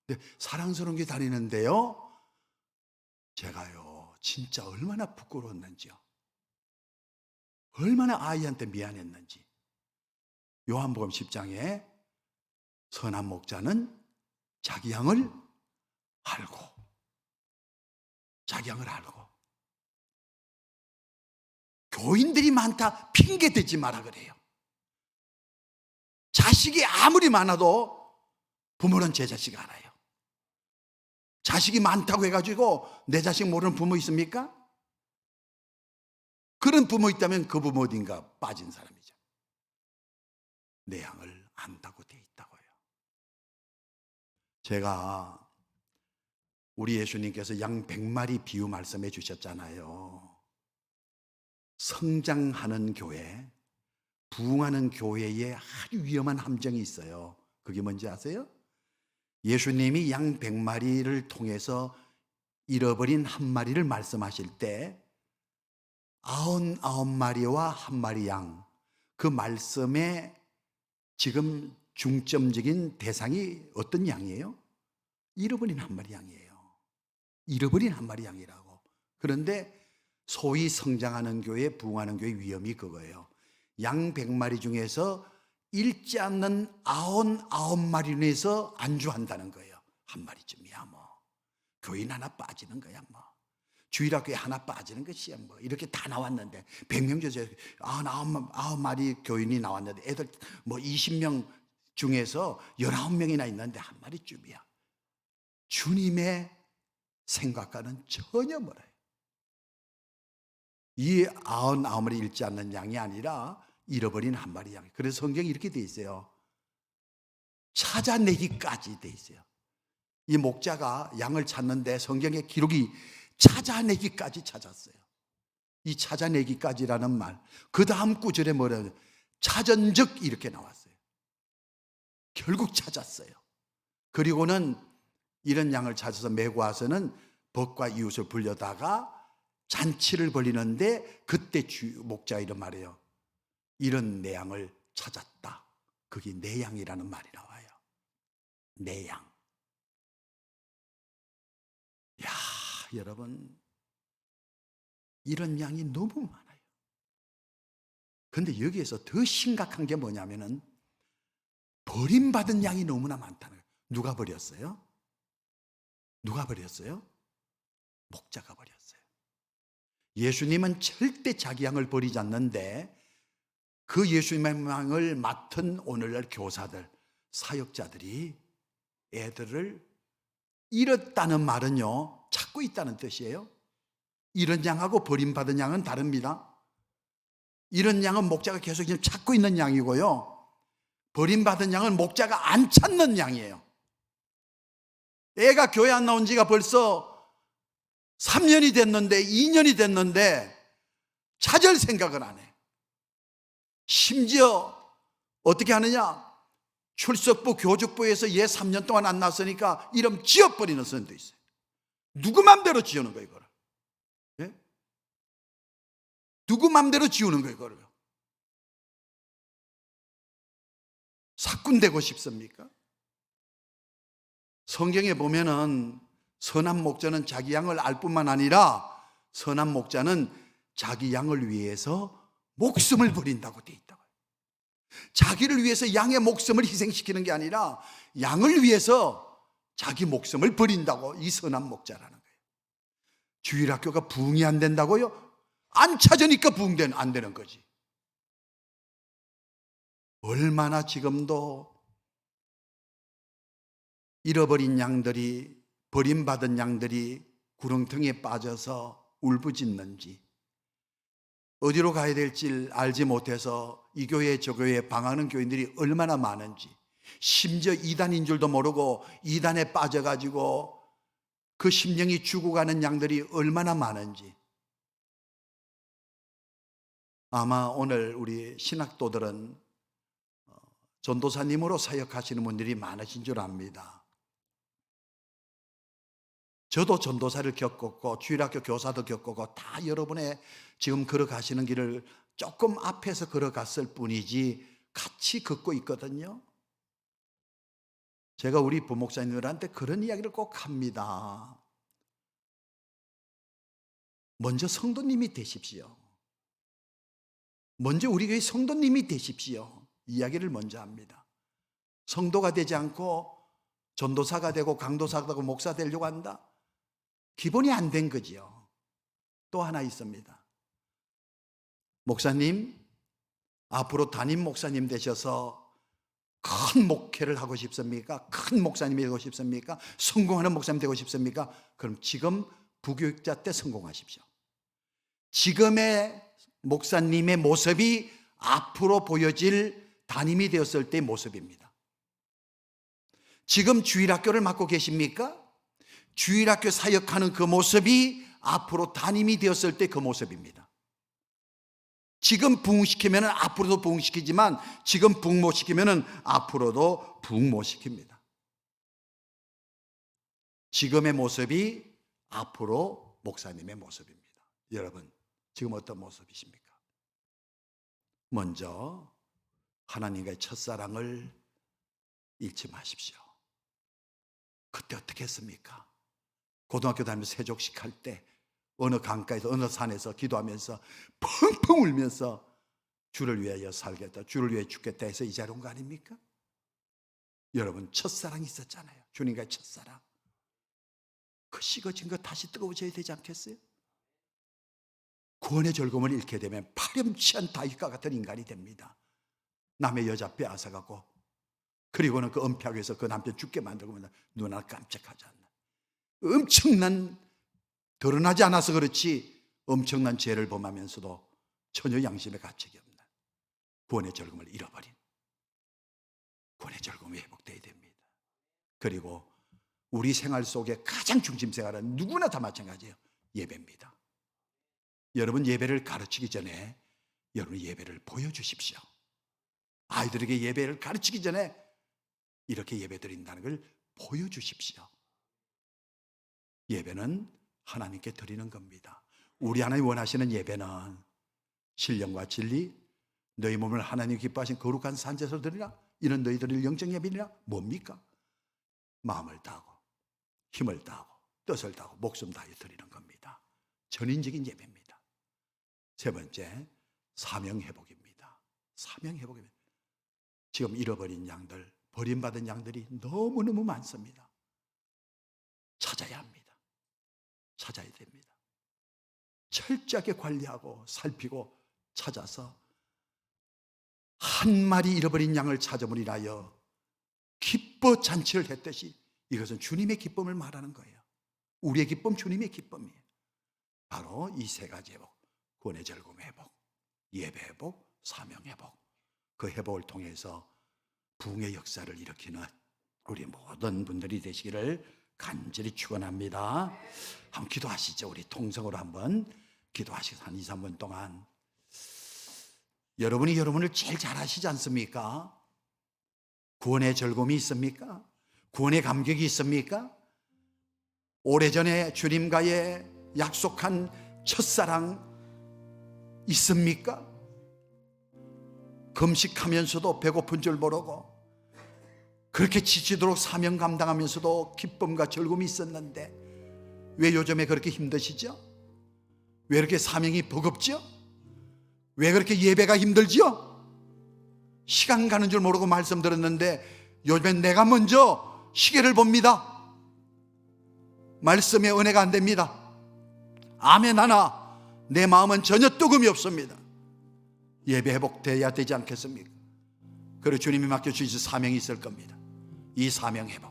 근데 사랑스러운 교회 다니는데요? 제가요 진짜 얼마나 부끄러웠는지요. 얼마나 아이한테 미안했는지. 요한복음 10장에 선한 목자는 자기 양을 알고 교인들이 많다 핑계 대지 마라 그래요. 자식이 아무리 많아도 부모는 제 자식 알아요. 자식이 많다고 해가지고 내 자식 모르는 부모 있습니까? 그런 부모 있다면 그 부모 어딘가 빠진 사람이죠. 내 양을 안다고 돼 있다고요. 제가 우리 예수님께서 양 100마리 비유 말씀해 주셨잖아요. 성장하는 교회, 부흥하는 교회에 아주 위험한 함정이 있어요. 그게 뭔지 아세요? 예수님이 양 100마리를 통해서 잃어버린 한 마리를 말씀하실 때 99마리와 한 마리 양, 그 말씀의 지금 중점적인 대상이 어떤 양이에요? 잃어버린 한 마리 양이에요. 잃어버린 한 마리 양이라고. 그런데 소위 성장하는 교회, 부흥하는 교회 위험이 그거예요. 양 100마리 중에서 잃지 않는 99마리 중에서 안주한다는 거예요. 한 마리쯤이야 뭐. 교인 하나 빠지는 거야 뭐. 주일학교에 하나 빠지는 것이야 뭐. 이렇게 다 나왔는데 100명 중에서 99마리 교인이 나왔는데 애들 뭐 20명 중에서 19명이나 있는데 한 마리쯤이야. 주님의 생각과는 전혀 멀어요. 이 99마리 잃지 않는 양이 아니라 잃어버린 한 마리 양. 그래서 성경이 이렇게 돼 있어요. 찾아내기까지 돼 있어요. 이 목자가 양을 찾는데 성경의 기록이 찾아내기까지 찾았어요. 이 찾아내기까지라는 말, 그 다음 구절에 뭐라고 찾은 즉 이렇게 나왔어요. 결국 찾았어요. 그리고는 이런 양을 찾아서 메고 와서는 벗과 이웃을 불려다가 잔치를 벌이는데 그때 목자가 이런 말이에요. 이런 내 양을 찾았다. 그게 내 양이라는 말이 나와요. 내 양. 야, 여러분, 이런 양이 너무 많아요. 그런데 여기에서 더 심각한 게 뭐냐면은 버림받은 양이 너무나 많다는 거예요. 누가 버렸어요? 누가 버렸어요? 목자가 버렸어요. 예수님은 절대 자기 양을 버리지 않는데 그 예수님의 양을 맡은 오늘날 교사들, 사역자들이 애들을 잃었다는 말은요, 찾고 있다는 뜻이에요. 이런 양하고 버림받은 양은 다릅니다. 이런 양은 목자가 계속 찾고 있는 양이고요, 버림받은 양은 목자가 안 찾는 양이에요. 애가 교회 안 나온 지가 벌써 3년이 됐는데 2년이 됐는데 찾을 생각을 안 해. 심지어 어떻게 하느냐, 출석부 교직부에서 얘 3년 동안 안 나왔으니까 이름 지워버리는 선도 있어요. 누구 맘대로 지우는 거예요 이거를. 예? 누구 맘대로 지우는 거예요 이거를. 사꾼 되고 싶습니까? 성경에 보면은 선한 목자는 자기 양을 알 뿐만 아니라 선한 목자는 자기 양을 위해서 목숨을 버린다고 돼 있다고요. 자기를 위해서 양의 목숨을 희생시키는 게 아니라 양을 위해서 자기 목숨을 버린다고, 이 선한 목자라는 거예요. 주일학교가 부흥이 안 된다고요? 안 찾으니까 부흥 안 되는 거지. 얼마나 지금도 잃어버린 양들이, 버림받은 양들이 구렁텅이에 빠져서 울부짖는지, 어디로 가야 될지 알지 못해서 이 교회 저 교회에 방황하는 교인들이 얼마나 많은지, 심지어 이단인 줄도 모르고 이단에 빠져가지고 그 심령이 죽어가는 양들이 얼마나 많은지. 아마 오늘 우리 신학도들은 전도사님으로 사역하시는 분들이 많으신 줄 압니다. 저도 전도사를 겪었고 주일학교 교사도 겪었고 다 여러분의 지금 걸어가시는 길을 조금 앞에서 걸어갔을 뿐이지 같이 걷고 있거든요. 제가 우리 부목사님들한테 그런 이야기를 꼭 합니다. 먼저 성도님이 되십시오. 먼저 우리 교회 성도님이 되십시오. 이야기를 먼저 합니다. 성도가 되지 않고 전도사가 되고 강도사가 되고 목사 되려고 한다? 기본이 안 된 거지요. 또 하나 있습니다. 목사님, 앞으로 담임 목사님 되셔서 큰 목회를 하고 싶습니까? 큰 목사님이 되고 싶습니까? 성공하는 목사님 되고 싶습니까? 그럼 지금 부교육자 때 성공하십시오. 지금의 목사님의 모습이 앞으로 보여질 담임이 되었을 때의 모습입니다. 지금 주일학교를 맡고 계십니까? 주일학교 사역하는 그 모습이 앞으로 담임이 되었을 때 그 모습입니다. 지금 부흥시키면 앞으로도 부흥시키지만 지금 부흥 못 시키면 앞으로도 부흥 못 시킵니다. 지금의 모습이 앞으로 목사님의 모습입니다. 여러분, 지금 어떤 모습이십니까? 먼저 하나님과의 첫사랑을 잃지 마십시오. 그때 어떻게 했습니까? 고등학교 다니면서 세족식 할 때 어느 강가에서 어느 산에서 기도하면서 펑펑 울면서 주를 위하여 살겠다, 주를 위해 죽겠다 해서 이 자리에 온 거 아닙니까? 여러분, 첫사랑이 있었잖아요. 주님과의 첫사랑. 그 식어진 거 다시 뜨거워져야 되지 않겠어요? 구원의 즐거움을 잃게 되면 파렴치한 다윗과 같은 인간이 됩니다. 남의 여자 빼앗아가고, 그리고는 그 은폐하기 위해서 그 남편 죽게 만들고 눈 하나 깜짝하지 않는, 엄청난, 드러나지 않아서 그렇지 엄청난 죄를 범하면서도 전혀 양심의 가책이 없는 구원의 즐거움을 잃어버린, 구원의 즐거움이 회복되어야 됩니다. 그리고 우리 생활 속에 가장 중심 생활은 누구나 다 마찬가지예요. 예배입니다. 여러분, 예배를 가르치기 전에 여러분 예배를 보여주십시오. 아이들에게 예배를 가르치기 전에 이렇게 예배 드린다는 걸 보여주십시오. 예배는 하나님께 드리는 겁니다. 우리 하나님 원하시는 예배는 신령과 진리, 너희 몸을 하나님 기뻐하신 거룩한 산제사로 드리라. 이는 너희들의 영적 예배니라. 뭡니까? 마음을 다하고 힘을 다하고 뜻을 다하고 목숨 다하여 드리는 겁니다. 전인적인 예배입니다. 세 번째, 사명 회복입니다. 사명 회복입니다. 지금 잃어버린 양들, 버림받은 양들이 너무너무 많습니다. 찾아야 합니다. 찾아야 됩니다. 철저하게 관리하고 살피고 찾아서 한 마리 잃어버린 양을 찾음을 인하여 기뻐 잔치를 했듯이, 이것은 주님의 기쁨을 말하는 거예요. 우리의 기쁨, 주님의 기쁨이에요. 바로 이 세 가지 회복, 구원의 즐거움 회복, 예배 회복, 사명 회복. 그 회복을 통해서 부흥의 역사를 일으키는 우리 모든 분들이 되시기를 간절히 축원합니다. 한번 기도하시죠. 우리 통성으로 한번 기도하시죠. 한 2, 3분 동안. 여러분이 여러분을 제일 잘 아시지 않습니까? 구원의 즐거움이 있습니까? 구원의 감격이 있습니까? 오래전에 주님과의 약속한 첫사랑 있습니까? 금식하면서도 배고픈 줄 모르고 그렇게 지치도록 사명 감당하면서도 기쁨과 즐거움이 있었는데 왜 요즘에 그렇게 힘드시죠? 왜 이렇게 사명이 버겁죠? 왜 그렇게 예배가 힘들지요? 시간 가는 줄 모르고 말씀 들었는데 요즘엔 내가 먼저 시계를 봅니다. 말씀의 은혜가 안 됩니다. 아멘 하나 내 마음은 전혀 뜨거움이 없습니다. 예배 회복돼야 되지 않겠습니까? 그리고 주님이 맡겨주신 사명이 있을 겁니다. 이 사명 회복,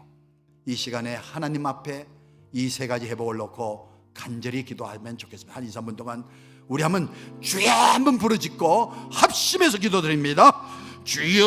이 시간에 하나님 앞에 이 세 가지 회복을 놓고 간절히 기도하면 좋겠습니다. 한 2, 3분 동안 우리 한번 주여 한번 부르짖고 합심해서 기도드립니다. 주여,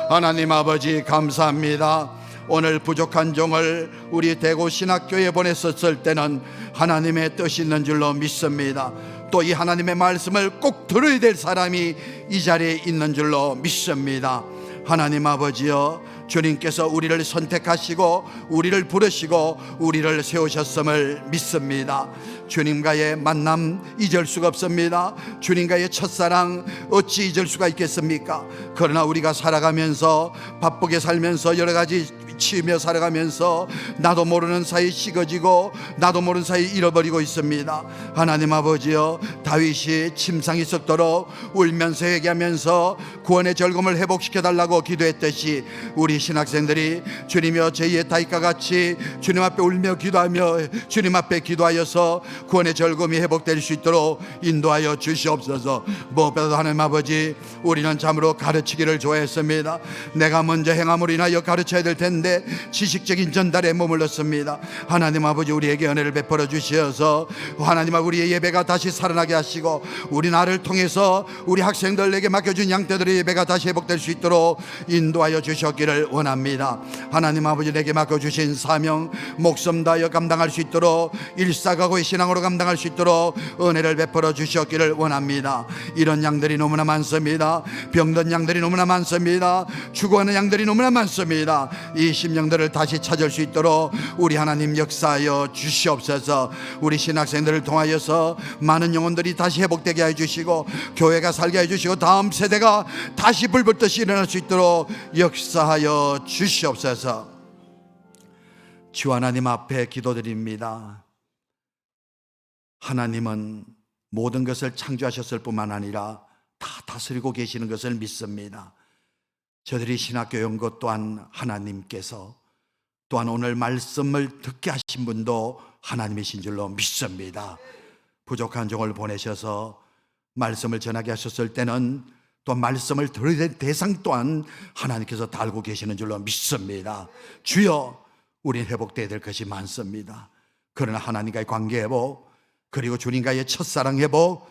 하나님 아버지 감사합니다. 오늘 부족한 종을 우리 대구 신학교에 보냈었을 때는 하나님의 뜻이 있는 줄로 믿습니다. 또 이 하나님의 말씀을 꼭 들어야 될 사람이 이 자리에 있는 줄로 믿습니다. 하나님 아버지여, 주님께서 우리를 선택하시고 우리를 부르시고 우리를 세우셨음을 믿습니다. 주님과의 만남 잊을 수가 없습니다. 주님과의 첫사랑 어찌 잊을 수가 있겠습니까? 그러나 우리가 살아가면서 바쁘게 살면서 여러 가지 치며 살아가면서 나도 모르는 사이 식어지고 나도 모르는 사이 잃어버리고 있습니다. 하나님 아버지여, 다윗이 침상이 썩도록 울면서 회개하면서 구원의 즐거움을 회복시켜 달라고 기도했듯이 우리 신학생들이 주님이여 저희의 다윗과 같이 주님 앞에 울며 기도하며 주님 앞에 기도하여서 구원의 즐거움이 회복될 수 있도록 인도하여 주시옵소서. 무엇보다도 하나님 아버지, 우리는 참으로 가르치기를 좋아했습니다. 내가 먼저 행함으로 인하여 가르쳐야 될 텐데 지식적인 전달에 머물렀습니다. 하나님 아버지, 우리에게 은혜를 베풀어 주시어서 하나님 아버지, 우리의 예배가 다시 살아나게 하시고 우리 나를 통해서 우리 학생들에게 맡겨준 양떼들의 예배가 다시 회복될 수 있도록 인도하여 주셨기를 원합니다. 하나님 아버지, 내게 맡겨주신 사명 목숨 다하여 감당할 수 있도록 일사각오의 신앙으로 감당할 수 있도록 은혜를 베풀어 주셨기를 원합니다. 이런 양들이 너무나 많습니다. 병든 양들이 너무나 많습니다. 죽어가는 양들이 너무나 많습니다. 이 심령들을 다시 찾을 수 있도록 우리 하나님 역사하여 주시옵소서. 우리 신학생들을 통하여서 많은 영혼들이 다시 회복되게 해주시고 교회가 살게 해주시고 다음 세대가 다시 불붙듯이 일어날 수 있도록 역사하여 주시옵소서. 주 하나님 앞에 기도드립니다. 하나님은 모든 것을 창조하셨을 뿐만 아니라 다 다스리고 계시는 것을 믿습니다. 저들이 신학교에 온 것 또한 하나님께서, 또한 오늘 말씀을 듣게 하신 분도 하나님이신 줄로 믿습니다. 부족한 종을 보내셔서 말씀을 전하게 하셨을 때는 또 말씀을 들어야 될 대상 또한 하나님께서 다 알고 계시는 줄로 믿습니다. 주여, 우린 회복되어야 될 것이 많습니다. 그러나 하나님과의 관계 회복, 그리고 주님과의 첫사랑 회복,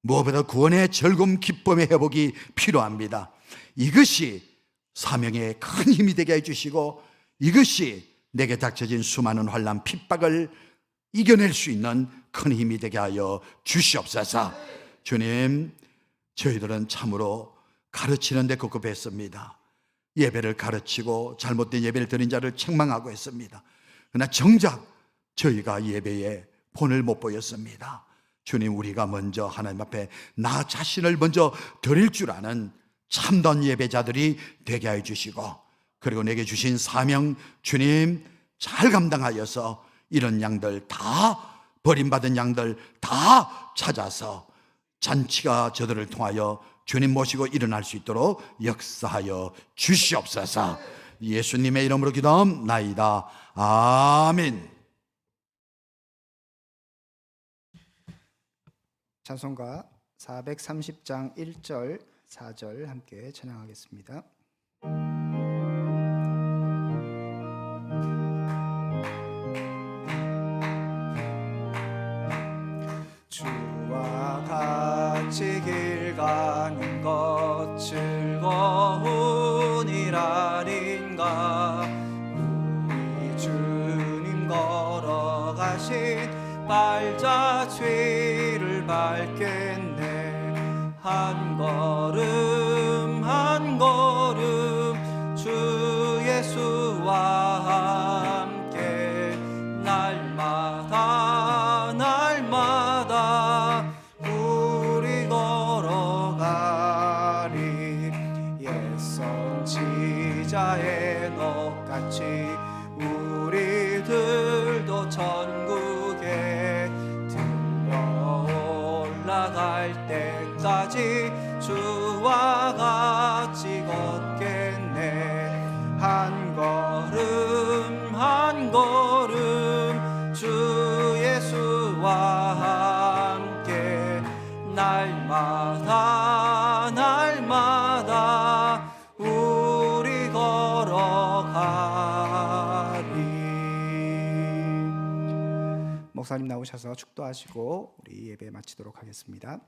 무엇보다 구원의 즐거움 기쁨의 회복이 필요합니다. 이것이 사명에 큰 힘이 되게 해주시고 이것이 내게 닥쳐진 수많은 환난 핍박을 이겨낼 수 있는 큰 힘이 되게 하여 주시옵소서. 주님, 저희들은 참으로 가르치는 데 급급했습니다. 예배를 가르치고 잘못된 예배를 드린 자를 책망하고 했습니다. 그러나 정작 저희가 예배에 본을 못 보였습니다. 주님, 우리가 먼저 하나님 앞에 나 자신을 먼저 드릴 줄 아는 참된 예배자들이 되게 해주시고, 그리고 내게 주신 사명 주님 잘 감당하여서 이런 양들 다, 버림받은 양들 다 찾아서 잔치가 저들을 통하여 주님 모시고 일어날 수 있도록 역사하여 주시옵소서. 예수님의 이름으로 기도하옵나이다. 아멘. 찬송가 430장 1절 4절 함께 찬양하겠습니다. 주와 같이 길 가는 것 즐거운 일 아닌가. 우리 주님 걸어가신 발자취를 밟겠네. 한 걸음 한 걸음 주 예수와 함께 날마다 날마다 우리 걸어가리. 옛선 지자의 녹같이 우리들도 천국 목사님 나오셔서 축도하시고 우리 예배 마치도록 하겠습니다.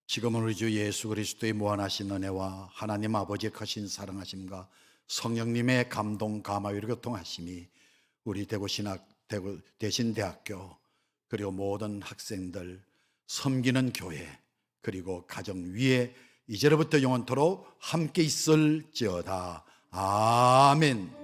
지금은 우리 주 예수 그리스도의 무한하신 은혜와 하나님 아버지의 크신 사랑하심과 성령님의 감동 감화위로 교통하심이 우리 대구 대신대학교 그리고 모든 학생들, 섬기는 교회 그리고 가정 위에 이제로부터 영원토록 함께 있을지어다. 아멘.